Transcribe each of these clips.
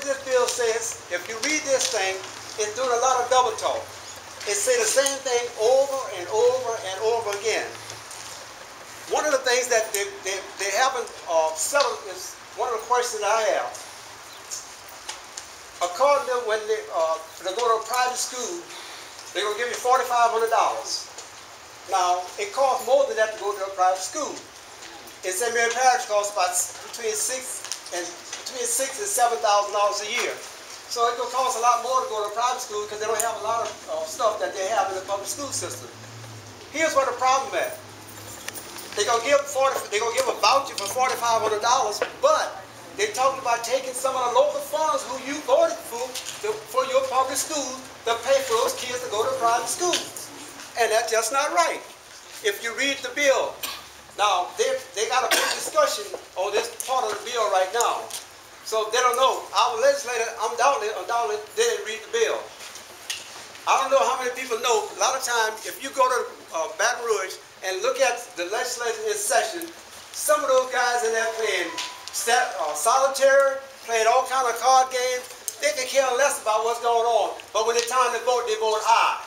this bill says, if you read this thing, it's doing a lot of double talk. It says the same thing over and over and over again. One of the things that they haven't settled is one of the questions I have. According to when they go to a private school, they're going to give you $4,500. Now, it costs more than that to go to a private school. In St. Mary Parish, it costs about between $6,000 and $7,000 a year. So it's going to cost a lot more to go to a private school because they don't have a lot of stuff that they have in the public school system. Here's what the problem is. They're going to give a voucher for $4,500, but they're talking about taking some of the local funds who you voted for your public school to pay for those kids to go to private schools. And that's just not right. If you read the bill, now they got a big discussion on this part of the bill right now. So they don't know. Our legislator undoubtedly didn't read the bill. I don't know how many people know, a lot of times if you go to Baton Rouge and look at the legislature in session, some of those guys in there playing solitaire, playing all kind of card games, they can care less about what's going on. But when it's time to vote, they vote aye.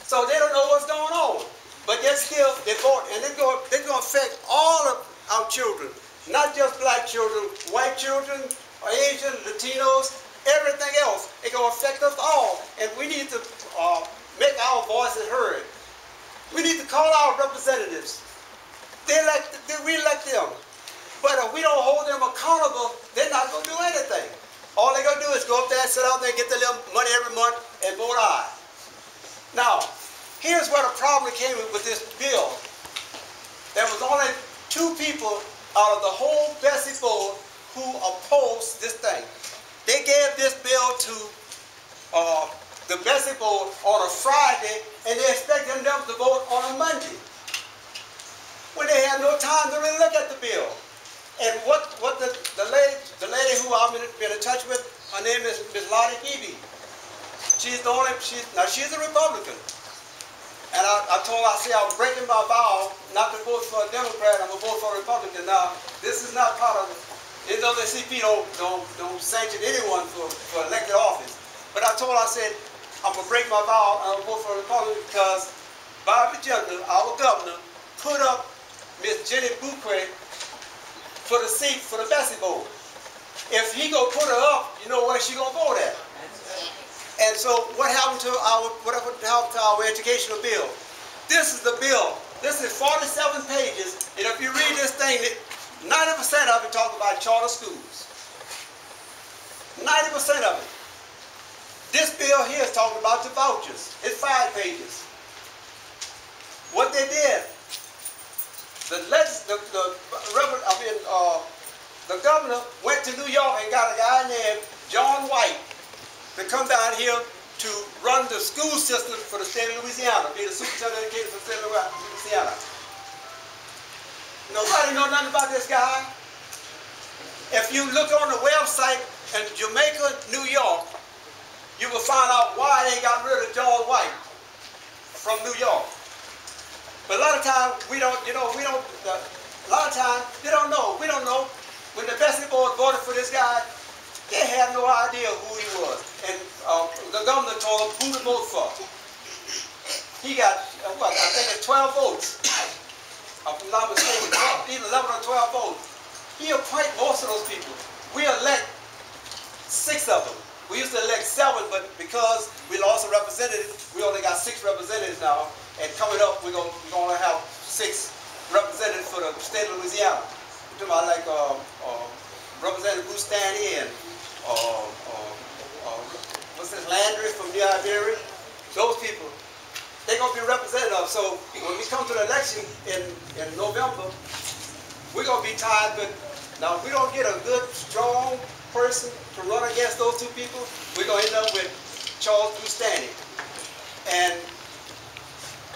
So they don't know what's going on. But yet still, they vote, and they're going to affect all of our children. Not just black children, white children, Asian, Latinos, everything else. It's going to affect us all. And we need to make our voices heard. We need to call our representatives. We elect them. But if we don't hold them accountable, they're not going to do anything. All they're going to do is go up there, sit out there, get their little money every month, and vote aye. Now, here's where the problem came with this bill. There was only 2 people out of the whole Kbze board who opposed this thing. They gave this bill to the Kbze board on a Friday, and they expected them to vote on a Monday, when they had no time to really look at the bill. And what the lady who I've been in touch with, her name is Ms. Kbze. She's a Republican. And I told her, I said, I'm breaking my vow not to vote for a Democrat, I'm going to vote for a Republican. Now, this is not part of it. NAACP don't sanction anyone for elected office. But I told her, I said, I'm going to break my vow and I'm going to vote for a Republican because Bobby Jindal, our governor, put up Ms. Jenny Bouquet for the seat for the Kbze board. If he go put her up, you know where she gonna vote at. And so what happened to our educational bill? This is the bill. This is 47 pages, and if you read this thing, 90% of it talks about charter schools. 90% of it. This bill here is talking about the vouchers. It's 5 pages. What they did, the governor went to New York and got a guy named John White to come down here to run the school system for the state of Louisiana, be the superintendent of education for the state of Louisiana. Nobody knows nothing about this guy. If you look on the website in Jamaica, New York, you will find out why they got rid of John White from New York. But a lot of times we don't know. We don't know. When the Kbze board voted for this guy, they had no idea who he was. And the governor told him who to vote for. He got, I think it's 12 votes. If I'm not mistaken, either 11 or 12 votes. He appointed most of those people. We elect 6 of them. We used to elect 7, but because we lost a representative, we only got 6 representatives now. And coming up, we're going to have 6 representatives for the state of Louisiana. We're talking about like Representative Boustany and what's this, Landry from New Iberia. Those people, they're going to be represented. So when we come to the election in November, we're going to be tied. But now, if we don't get a good, strong person to run against those 2 people, we're going to end up with Charles Boustany. And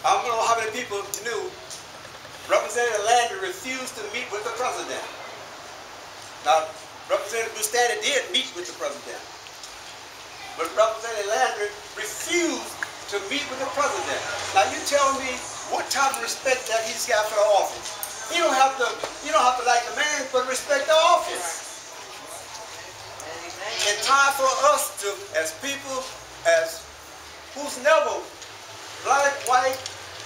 I don't know how many people knew Representative Landry refused to meet with the president. Now, Representative Boustany did meet with the president, but Representative Landry refused to meet with the president. Now, you tell me what type of respect that he's got for the office. You don't have to like the man, but respect the office. time for us to, as people, as who's never black, white,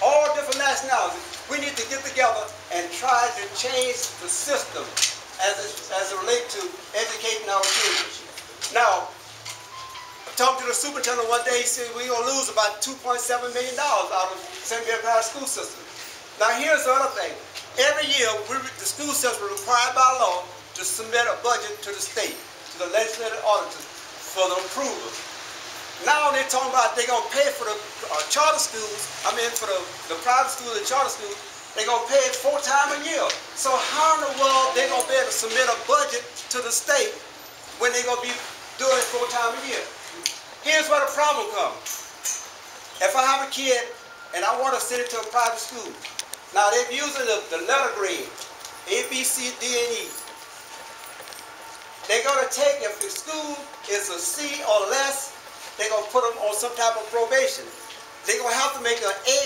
all different nationalities, we need to get together and try to change the system as it relates to educating our children. Now, I talked to the superintendent one day. He said we're going to lose about $2.7 million out of St. Mary Parish school system. Now, here's the other thing. Every year, the school system is required by law to submit a budget to the state, to the legislative auditors for the approval. Now they're talking about they're going to pay for the charter schools, for the private schools and charter schools, they're going to pay it 4 times a year. So how in the world they're going to be able to submit a budget to the state when they're going to be doing it 4 times a year? Here's where the problem comes. If I have a kid and I want to send it to a private school, now they're using the letter grade, A, B, C, D, and E. They're going to take, if the school is a C or less, they're going to put them on some type of probation. They're going to have to make an A